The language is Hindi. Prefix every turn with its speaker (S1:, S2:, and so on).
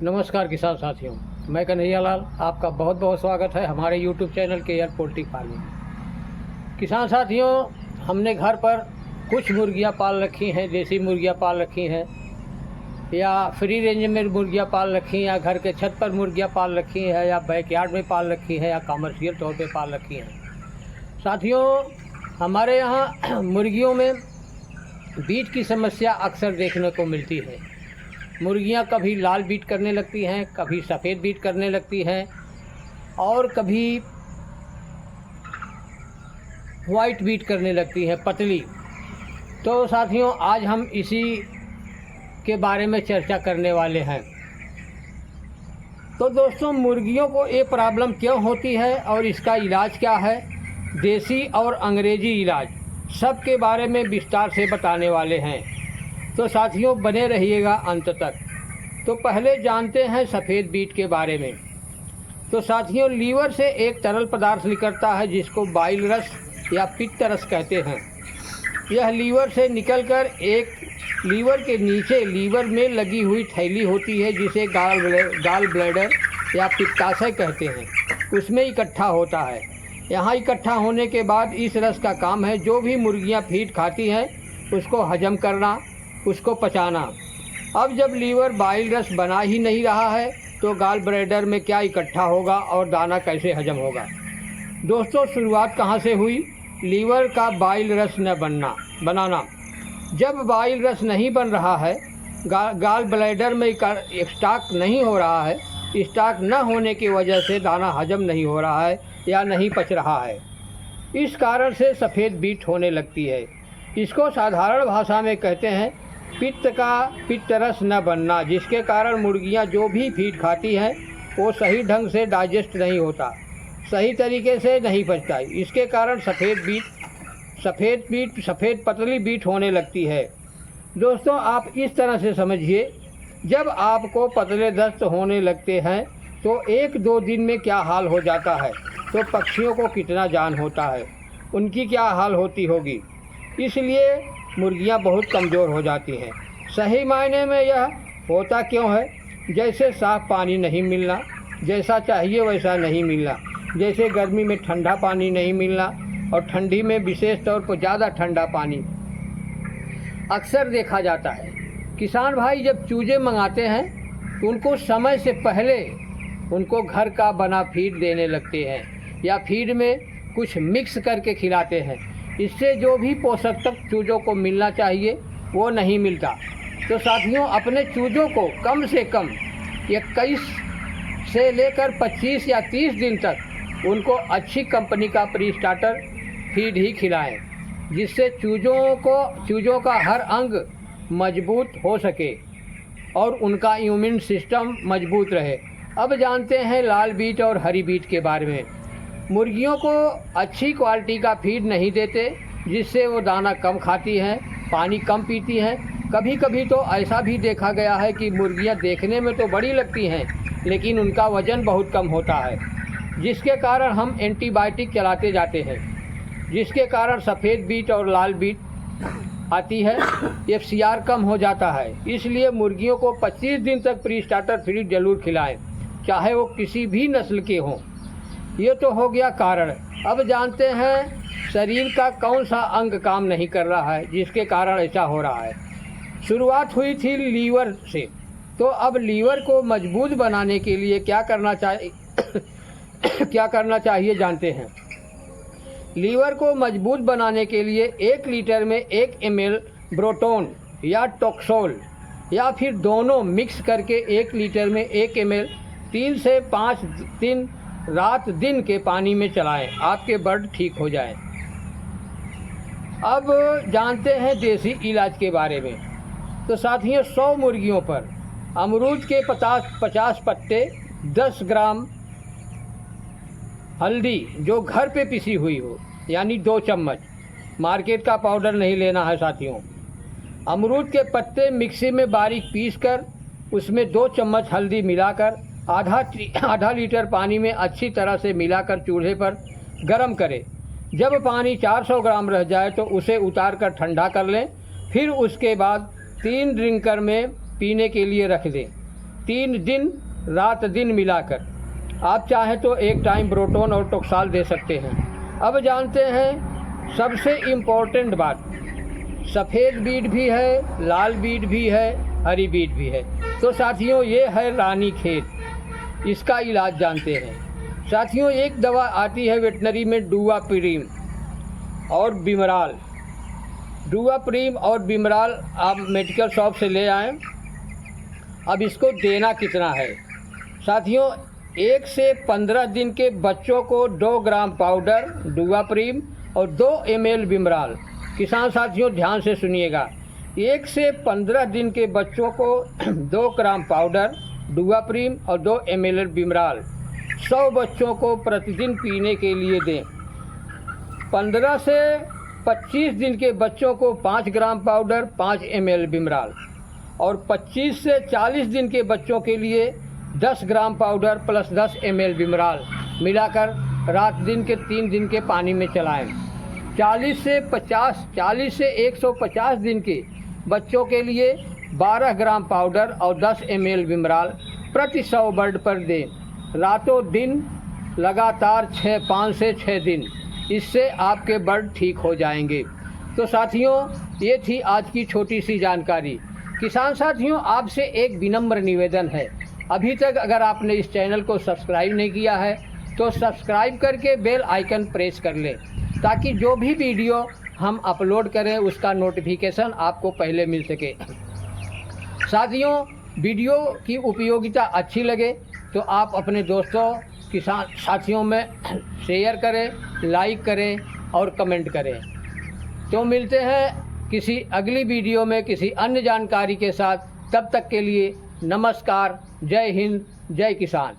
S1: नमस्कार किसान साथियों, मैं कन्हैया लाल आपका बहुत बहुत स्वागत है हमारे YouTube चैनल के एयर पोल्ट्री फार्मिंग में। किसान साथियों, हमने घर पर कुछ मुर्गियां पाल रखी हैं, देसी मुर्गियां पाल रखी हैं या फ्री रेंज में मुर्गियां पाल रखी हैं, या घर के छत पर मुर्गियां पाल रखी हैं, या बैकयार्ड में पाल रखी हैं, या कमर्शियल तौर पे पाल रखी हैं। साथियों, हमारे यहाँ मुर्गियों में बीट की समस्या अक्सर देखने को मिलती है। मुर्गियां कभी लाल बीट करने लगती हैं, कभी सफ़ेद बीट करने लगती हैं और कभी वाइट बीट करने लगती हैं, पतली। तो साथियों, आज हम इसी के बारे में चर्चा करने वाले हैं। तो दोस्तों, मुर्गियों को ये प्रॉब्लम क्यों होती है और इसका इलाज क्या है, देसी और अंग्रेजी इलाज सब के बारे में विस्तार से बताने वाले हैं। तो साथियों, बने रहिएगा अंत तक। तो पहले जानते हैं सफ़ेद बीट के बारे में। तो साथियों, लीवर से एक तरल पदार्थ निकलता है जिसको बाइल रस या पित्त रस कहते हैं। यह लीवर से निकलकर एक लीवर के नीचे लीवर में लगी हुई थैली होती है जिसे गाल ब्लैडर या पित्ताशय कहते हैं, उसमें इकट्ठा होता है। यहाँ इकट्ठा होने के बाद इस रस का काम है जो भी मुर्गियाँ फीड खाती हैं उसको हजम करना, उसको पचाना। अब जब लीवर बाइल रस बना ही नहीं रहा है तो गाल ब्लैडर में क्या इकट्ठा होगा और दाना कैसे हजम होगा। दोस्तों, शुरुआत कहाँ से हुई? लीवर का बाइल रस न बनाना। जब बाइल रस नहीं बन रहा है, गाल ब्लैडर में स्टॉक नहीं हो रहा है, स्टॉक न होने की वजह से दाना हजम नहीं हो रहा है या नहीं पच रहा है, इस कारण से सफ़ेद बीट होने लगती है। इसको साधारण भाषा में कहते हैं पित्त रस न बनना, जिसके कारण मुर्गियां जो भी फीड खाती हैं वो सही ढंग से डाइजेस्ट नहीं होता, सही तरीके से नहीं पचता। इसके कारण सफ़ेद पतली बीट होने लगती है। दोस्तों, आप इस तरह से समझिए, जब आपको पतले दस्त होने लगते हैं तो 1-2 दिन में क्या हाल हो जाता है, तो पक्षियों को कितना जान होता है, उनकी क्या हाल होती होगी। इसलिए मुर्गियां बहुत कमज़ोर हो जाती हैं। सही मायने में यह होता क्यों है? जैसे साफ़ पानी नहीं मिलना, जैसा चाहिए वैसा नहीं मिलना, जैसे गर्मी में ठंडा पानी नहीं मिलना और ठंडी में विशेष तौर पर ज़्यादा ठंडा पानी अक्सर देखा जाता है। किसान भाई जब चूजे मंगाते हैं तो उनको समय से पहले उनको घर का बना फीड देने लगते हैं या फीड में कुछ मिक्स करके खिलाते हैं। इससे जो भी पोषक तत्व चूज़ों को मिलना चाहिए वो नहीं मिलता। तो साथियों, अपने चूज़ों को कम से कम 21 से लेकर 25 या 30 दिन तक उनको अच्छी कंपनी का प्री स्टार्टर फीड ही खिलाएं, जिससे चूज़ों का हर अंग मजबूत हो सके और उनका इम्यून सिस्टम मजबूत रहे। अब जानते हैं लाल बीट और हरी बीट के बारे में। मुर्गियों को अच्छी क्वालिटी का फीड नहीं देते, जिससे वो दाना कम खाती हैं, पानी कम पीती हैं। कभी कभी तो ऐसा भी देखा गया है कि मुर्गियां देखने में तो बड़ी लगती हैं लेकिन उनका वज़न बहुत कम होता है, जिसके कारण हम एंटीबायोटिक चलाते जाते हैं, जिसके कारण सफ़ेद बीट और लाल बीट आती है, FCR कम हो जाता है। इसलिए मुर्गियों को 25 दिन तक प्री स्टार्टर फीड जरूर खिलाएं, चाहे वो किसी भी नस्ल के हों। ये तो हो गया कारण। अब जानते हैं शरीर का कौन सा अंग काम नहीं कर रहा है जिसके कारण ऐसा हो रहा है। शुरुआत हुई थी लीवर से, तो अब लीवर को मजबूत बनाने के लिए क्या करना चाहिए जानते हैं। लीवर को मजबूत बनाने के लिए 1 लीटर में 1 ml ब्रोटोन या टोक्सोल या फिर दोनों मिक्स करके 1 लीटर में 1 ml 3 से 5 दिन रात दिन के पानी में चलाएं, आपके बर्ड ठीक हो जाएं। अब जानते हैं देसी इलाज के बारे में। तो साथियों, 100 मुर्गियों पर अमरूद के 50 पत्ते, 10 ग्राम हल्दी जो घर पे पिसी हुई हो, यानी 2 चम्मच, मार्केट का पाउडर नहीं लेना है साथियों। अमरूद के पत्ते मिक्सी में बारीक पीसकर उसमें 2 चम्मच हल्दी मिलाकर आधा लीटर पानी में अच्छी तरह से मिलाकर चूल्हे पर गर्म करें। जब पानी 400 ग्राम रह जाए तो उसे उतार कर ठंडा कर लें। फिर उसके बाद 3 ड्रिंकर में पीने के लिए रख दें। 3 दिन रात दिन मिलाकर। आप चाहें तो एक टाइम ब्रोटोन और टोक्साल दे सकते हैं। अब जानते हैं सबसे इम्पोर्टेंट बात, सफ़ेद बीट भी है, लाल बीट भी है, हरी बीट भी है। तो साथियों ये है रानीखेत, इसका इलाज जानते हैं। साथियों एक दवा आती है वेटनरी में डुआप्रीम और बिमराल। डुआप्रीम और बिमराल आप मेडिकल शॉप से ले आएँ। अब इसको देना कितना है साथियों, 1 से 15 दिन के बच्चों को 2 ग्राम पाउडर डुआप्रीम और 2 ml बिमराल। किसान साथियों ध्यान से सुनिएगा, 1 से 15 दिन के बच्चों को 2 ग्राम पाउडर डुआप्रीम और 2 ml बिमराल 100 बच्चों को प्रतिदिन पीने के लिए दें। 15 से 25 दिन के बच्चों को 5 ग्राम पाउडर 5 ml बिमराल और 25 से 40 दिन के बच्चों के लिए 10 ग्राम पाउडर प्लस 10 ml बिमराल मिलाकर रात दिन के 3 दिन के पानी में चलाएं। 40 से 150 दिन के बच्चों के लिए 12 ग्राम पाउडर और 10 ml बिमराल प्रति 100 बर्ड पर दें। रातों दिन लगातार 5 से 6 दिन, इससे आपके बर्ड ठीक हो जाएंगे। तो साथियों ये थी आज की छोटी सी जानकारी। किसान साथियों आपसे एक विनम्र निवेदन है, अभी तक अगर आपने इस चैनल को सब्सक्राइब नहीं किया है तो सब्सक्राइब करके बेल आइकन प्रेस कर लें, ताकि जो भी वीडियो हम अपलोड करें उसका नोटिफिकेशन आपको पहले मिल सके। साथियों वीडियो की उपयोगिता अच्छी लगे तो आप अपने दोस्तों किसान साथियों में शेयर करें, लाइक करें और कमेंट करें। तो मिलते हैं किसी अगली वीडियो में किसी अन्य जानकारी के साथ। तब तक के लिए नमस्कार, जय हिंद, जय किसान।